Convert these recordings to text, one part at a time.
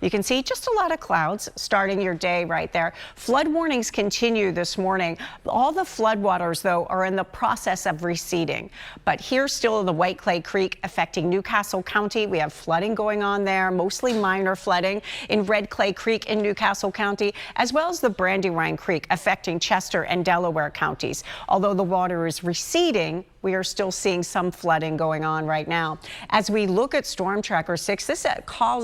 You can see just a lot of clouds starting your day right there. Flood warnings continue this morning. All the floodwaters, though, are in the process of receding. But here still in the White Clay Creek affecting Newcastle County. We have flooding going on there, mostly minor flooding in Red Clay Creek in Newcastle County, as well as the Brandywine Creek affecting Chester and Delaware counties. Although the water is receding, we are still seeing some flooding going on right now. As we look at Storm Tracker 6, this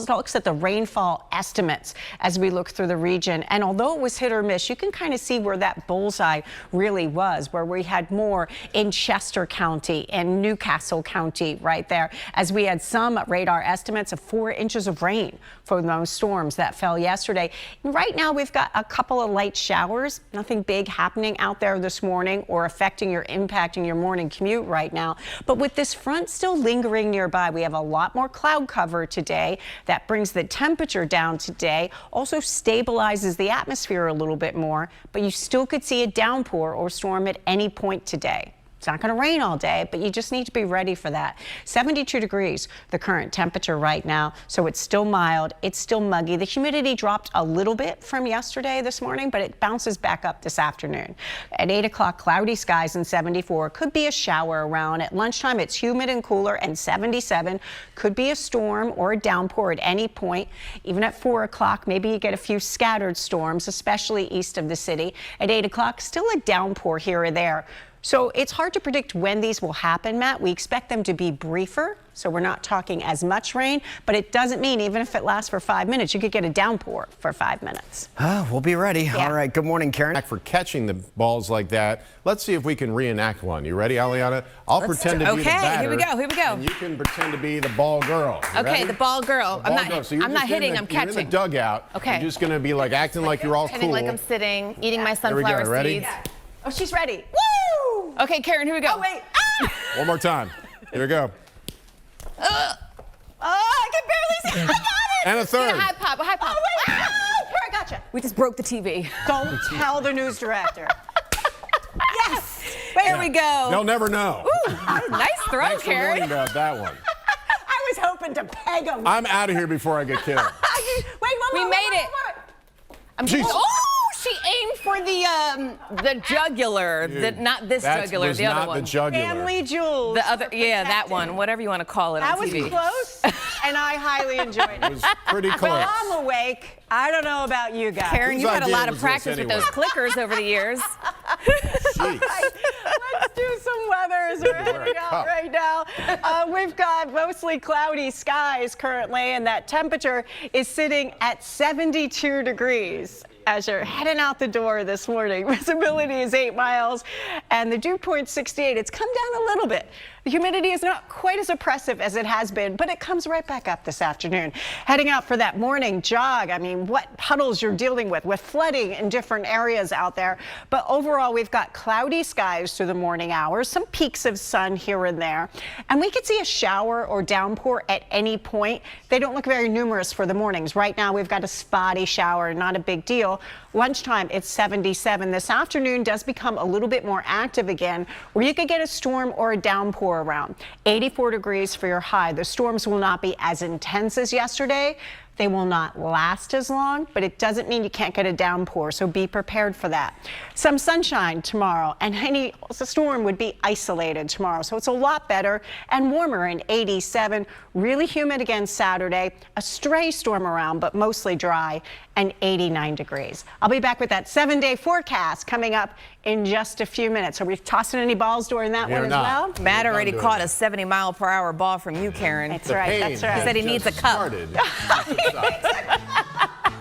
looks at the rainfall estimates as we look through the region. And although it was hit or miss, you can kind of see where that bullseye really was, where we had more in Chester County and Newcastle County right there, as we had some radar estimates of 4 inches of rain for those storms that fell yesterday. And right now we've got a couple of light showers, nothing big happening out there this morning or affecting or impacting your morning commute right now. But with this front still lingering nearby, we have a lot more cloud cover today. That brings the temperature down today, also stabilizes the atmosphere a little bit more, but you still could see a downpour or storm at any point today. It's not going to rain all day, but you just need to be ready for that. 72 degrees, the current temperature right now, so it's still mild. It's still muggy. The humidity dropped a little bit from yesterday this morning, but it bounces back up this afternoon. At 8 o'clock, cloudy skies and 74. Could be a shower around. At lunchtime, it's humid and cooler and 77. Could be a storm or a downpour at any point. Even at 4 o'clock, maybe you get a few scattered storms, especially east of the city. At 8 o'clock, still a downpour here or there. So it's hard to predict when these will happen, Matt. We expect them to be briefer, so we're not talking as much rain, but it doesn't mean even if it lasts for 5 minutes, you could get a downpour for 5 minutes. We'll be ready. Yeah. All right. Good morning, Karen. For catching the balls like that, let's see if we can reenact one. You ready, Alyana? I'll pretend to be the batter. Okay, here we go. Here we go. And you can pretend to be the ball girl. You Okay, ready? the ball girl. The ball girl. So I'm not hitting. I'm catching. You're in the dugout. Okay. You're just going to be like acting like you're all Pretending cool. like I'm sitting, eating my Here we go. sunflower Ready? seeds. Yeah. Oh, she's ready. Woo! Okay, Karen, here we go. Oh, wait. Ah! One more time. Here we go. Oh, I can barely see. I got it. And a third. High pop, high pop. Oh, wait. Ah! Here, I gotcha. We just broke the TV. Don't tell the news director. Yes. There we go. They'll never know. Ooh, nice throw, Thanks for warning Karen. about that one. I was hoping to peg him. I'm out of here before I get killed. Wait, We made it. Jeez. Oh, she aimed for the jugular. Not this jugular, the other not one. the jugular. Family jewels. The other, yeah, that one. Whatever you want to call it That on was TV. close, and I highly enjoyed It it. was pretty close. Well, I'm awake. I don't know about you guys. Karen, Whose you had a idea lot of was this practice with anyway? those clickers over the years. Jeez. Let's do some weather as we're heading out right now. We've got mostly cloudy skies currently, and that temperature is sitting at 72 degrees. As you're heading out the door this morning, visibility is 8 miles and the dew point 68. It's come down a little bit. The humidity is not quite as oppressive as it has been, but it comes right back up this afternoon. Heading out for that morning jog. I mean, what puddles you're dealing with flooding in different areas out there. But overall, we've got cloudy skies through the morning hours, some peaks of sun here and there. And we could see a shower or downpour at any point. They don't look very numerous for the mornings. Right now, we've got a spotty shower, not a big deal. Lunchtime, it's 77. This afternoon does become a little bit more active again, where you could get a storm or a downpour around. 84 degrees for your high. The storms will not be as intense as yesterday. They will not last as long, but it doesn't mean you can't get a downpour, so be prepared for that. Some sunshine tomorrow, and any storm would be isolated tomorrow, so it's a lot better and warmer in 87. Really humid again Saturday, a stray storm around, but mostly dry, and 89 degrees. I'll be back with that 7-day forecast coming up in just a few minutes. Are we tossing any balls during that one as well? Matt already caught a 70-mile-per-hour ball from you, Karen. That's right, that's right. He said he needs a cup.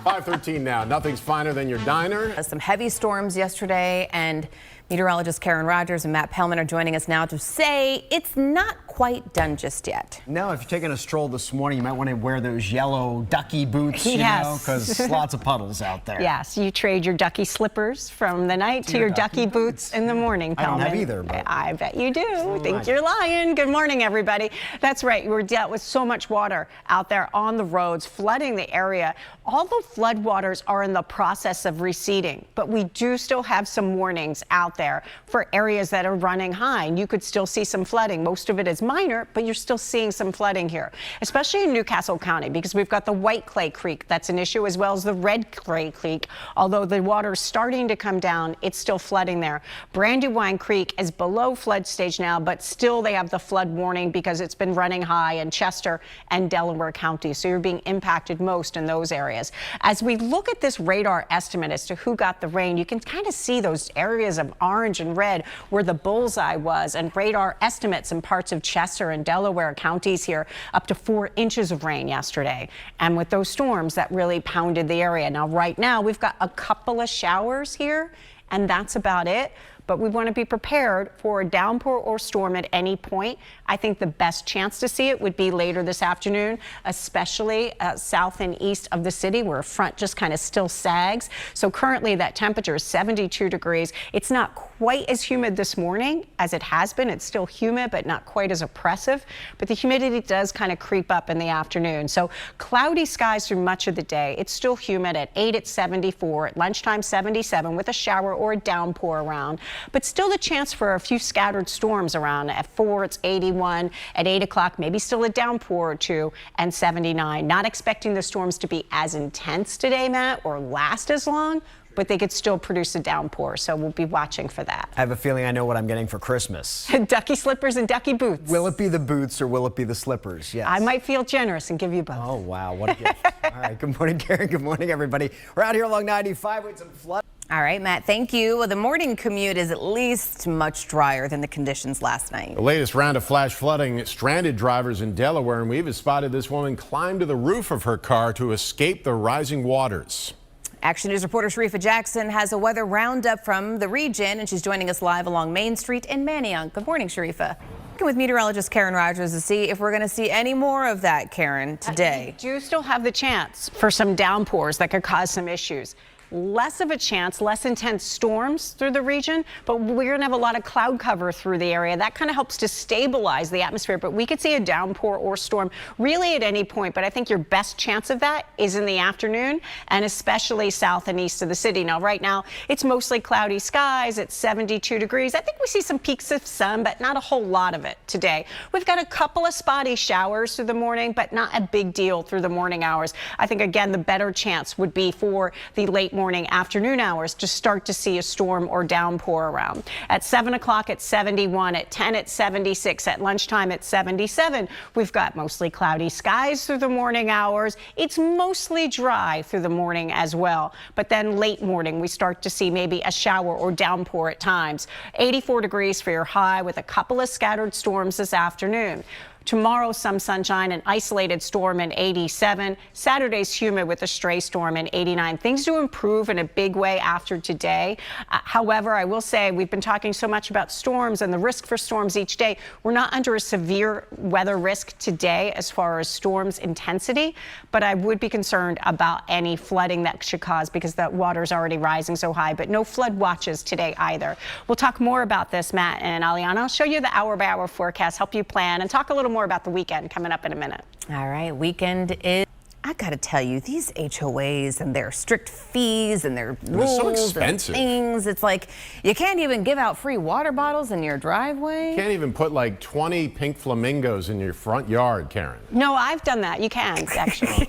5:13 now. Nothing's finer than your diner. Some heavy storms yesterday, and meteorologist Karen Rogers and Matt Pellman are joining us now to say it's not quite done just yet. No, if you're taking a stroll this morning, you might want to wear those yellow ducky boots, Yes. because lots of puddles out there. Yes, you trade your ducky slippers from the night to your ducky boots in the morning, I don't Pellman. have either, but- I bet you do. So Think nice. you're lying. Good morning, everybody. That's right. We're dealt with so much water out there on the roads, flooding the area. All the floodwaters are in the process of receding, but we do still have some warnings out there for areas that are running high, and you could still see some flooding. Most of it is minor, but you're still seeing some flooding here, especially in Newcastle County, because we've got the White Clay Creek that's an issue, as well as the Red Clay Creek. Although the water's starting to come down, it's still flooding there. Brandywine Creek is below flood stage now, but still they have the flood warning because it's been running high in Chester and Delaware counties. So you're being impacted most in those areas. As we look at this radar estimate as to who got the rain, you can kind of see those areas of orange and red where the bullseye was, and radar estimates in parts of Chester and Delaware counties here up to 4 inches of rain yesterday. And with those storms that really pounded the area. Now, right now, we've got a couple of showers here, and that's about it. But we want to be prepared for a downpour or storm at any point. I think the best chance to see it would be later this afternoon, especially south and east of the city where a front just kind of still sags. So currently that temperature is 72 degrees. It's not quite as humid this morning as it has been. It's still humid, but not quite as oppressive. But the humidity does kind of creep up in the afternoon. So cloudy skies through much of the day. It's still humid at 8 at 74, at lunchtime 77 with a shower or a downpour around. But still the chance for a few scattered storms around. At 4, it's 81. At 8 o'clock, maybe still a downpour or two, and 79. Not expecting the storms to be as intense today, Matt, or last as long, but they could still produce a downpour. So we'll be watching for that. I have a feeling I know what I'm getting for Christmas. Ducky slippers and ducky boots. Will it be the boots or will it be the slippers? Yes. I might feel generous and give you both. Oh, wow. What a gift. All right. Good morning, Karen. Good morning, everybody. We're out here along 95 with some flood. All right, Matt, thank you. Well, the morning commute is at least much drier than the conditions last night. The latest round of flash flooding stranded drivers in Delaware, and we even spotted this woman climb to the roof of her car to escape the rising waters. Action News reporter Sharifa Jackson has a weather roundup from the region, and she's joining us live along Main Street in Manayunk. Good morning, Sharifa. Working with meteorologist Karen Rogers to see if we're going to see any more of that, Karen, today. You do still have the chance for some downpours that could cause some issues. Less of a chance, less intense storms through the region, but we're going to have a lot of cloud cover through the area. That kind of helps to stabilize the atmosphere, but we could see a downpour or storm really at any point. But I think your best chance of that is in the afternoon, and especially south and east of the city. Now, right now, it's mostly cloudy skies. It's 72 degrees. I think we see some peaks of sun, but not a whole lot of it today. We've got a couple of spotty showers through the morning, but not a big deal through the morning hours. I think, again, the better chance would be for the late morning, afternoon hours to start to see a storm or downpour around. At 7 o'clock at 71, at 10 at 76, at lunchtime at 77. We've got mostly cloudy skies through the morning hours. It's mostly dry through the morning as well. But then late morning, we start to see maybe a shower or downpour at times. 84 degrees for your high with a couple of scattered storms this afternoon. Tomorrow, some sunshine, an isolated storm in 87. Saturday's humid with a stray storm in 89. Things do improve in a big way after today. However, I will say we've been talking so much about storms and the risk for storms each day. We're not under a severe weather risk today as far as storms intensity, but I would be concerned about any flooding that should cause because the water's already rising so high, but no flood watches today either. We'll talk more about this, Matt and Alyana. I'll show you the hour-by-hour forecast, help you plan, and talk a little more about the weekend coming up in a minute. All right, weekend is, I gotta tell you, these HOAs and their strict fees and their rules so expensive. And things, it's like you can't even give out free water bottles in your driveway. Can't even put like 20 pink flamingos in your front yard, Karen. No, I've done that. You can, actually.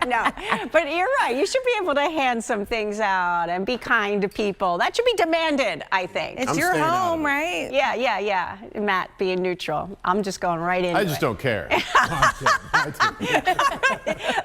No, but you're right. You should be able to hand some things out and be kind to people. That should be demanded, I think. It's your home, right? Yeah. Matt being neutral. I'm just going right into it. I just don't care.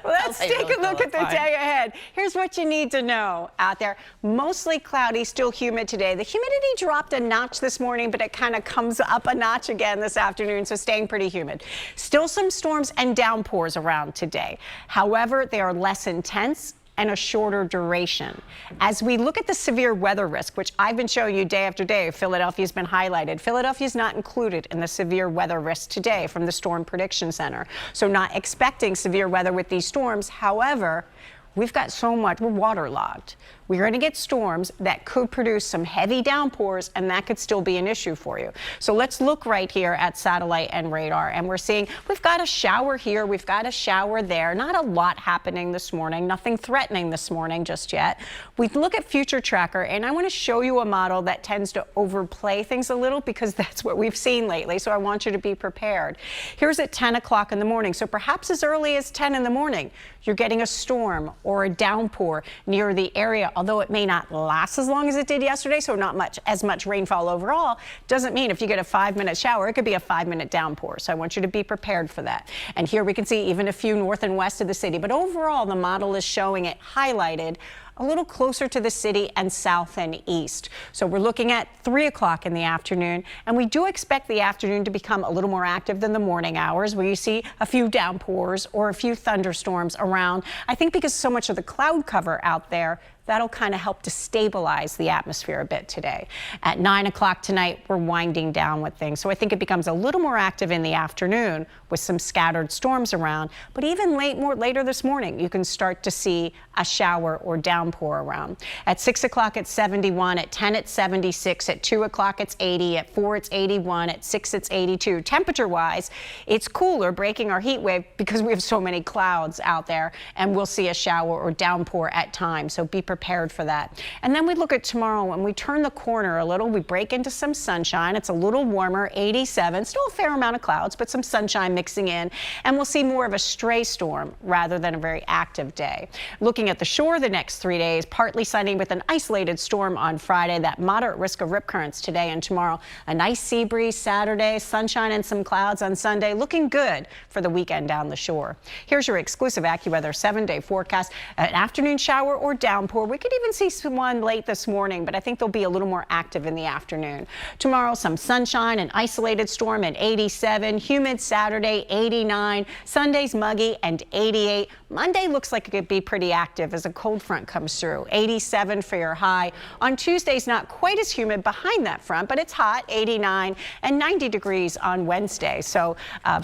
Let's take a look at the day ahead. Here's what you need to know out there. Mostly cloudy, still humid today. The humidity dropped a notch this morning, but it kind of comes up a notch again this afternoon, so staying pretty humid. Still some storms and downpours around today. However, they are less intense and a shorter duration. As we look at the severe weather risk, which I've been showing you day after day, Philadelphia's been highlighted. Philadelphia's not included in the severe weather risk today from the Storm Prediction Center. So not expecting severe weather with these storms. However, we've got so much, we're waterlogged. we're going to get storms that could produce some heavy downpours, and that could still be an issue for you. So let's look right here at satellite and radar, and we're seeing we've got a shower here, we've got a shower there. Not a lot happening this morning, nothing threatening this morning just yet. We look at Future Tracker, and I want to show you a model that tends to overplay things a little because that's what we've seen lately. So I want you to be prepared. Here's at 10 o'clock in the morning. So perhaps as early as 10 in the morning, you're getting a storm or a downpour near the area. Although it may not last as long as it did yesterday, so not as much rainfall overall, doesn't mean if you get a 5-minute shower, it could be a 5-minute downpour. So I want you to be prepared for that. And here we can see even a few north and west of the city. But overall, the model is showing it highlighted a little closer to the city and south and east. So we're looking at 3 o'clock in the afternoon, and we do expect the afternoon to become a little more active than the morning hours, where you see a few downpours or a few thunderstorms around. I think because so much of the cloud cover out there, that'll kind of help to stabilize the atmosphere a bit today. At 9 o'clock tonight, we're winding down with things. So I think it becomes a little more active in the afternoon with some scattered storms around. But even later this morning, you can start to see a shower or downpour around. At 6 o'clock, it's 71. At 10, it's 76. At 2 o'clock, it's 80. At 4, it's 81. At 6, it's 82. Temperature-wise, it's cooler, breaking our heat wave because we have so many clouds out there, and we'll see a shower or downpour at times. So be prepared for that. And then we look at tomorrow. When we turn the corner a little, we break into some sunshine. It's a little warmer, 87. Still a fair amount of clouds, but some sunshine mixing in. And we'll see more of a stray storm rather than a very active day. Looking at the shore the next 3 days, partly sunny with an isolated storm on Friday. That moderate risk of rip currents today and tomorrow. A nice sea breeze Saturday, sunshine and some clouds on Sunday. Looking good for the weekend down the shore. Here's your exclusive AccuWeather 7-day forecast. An afternoon shower or downpour. We could even see one late this morning, but I think they'll be a little more active in the afternoon. Tomorrow, some sunshine, an isolated storm at 87. Humid Saturday, 89. Sunday's muggy and 88. Monday looks like it could be pretty active as a cold front comes through. 87 for your high. On Tuesday's not quite as humid behind that front, but it's hot, 89, and 90 degrees on Wednesday. So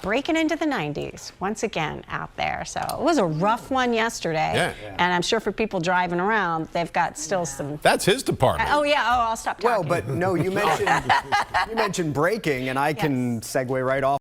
breaking into the 90s once again out there. So it was a rough one yesterday. Yeah. And I'm sure for people driving around, they've got still some. That's his department. Oh yeah. Oh, I'll stop talking. Well, but no, you mentioned breaking, and I can segue right off.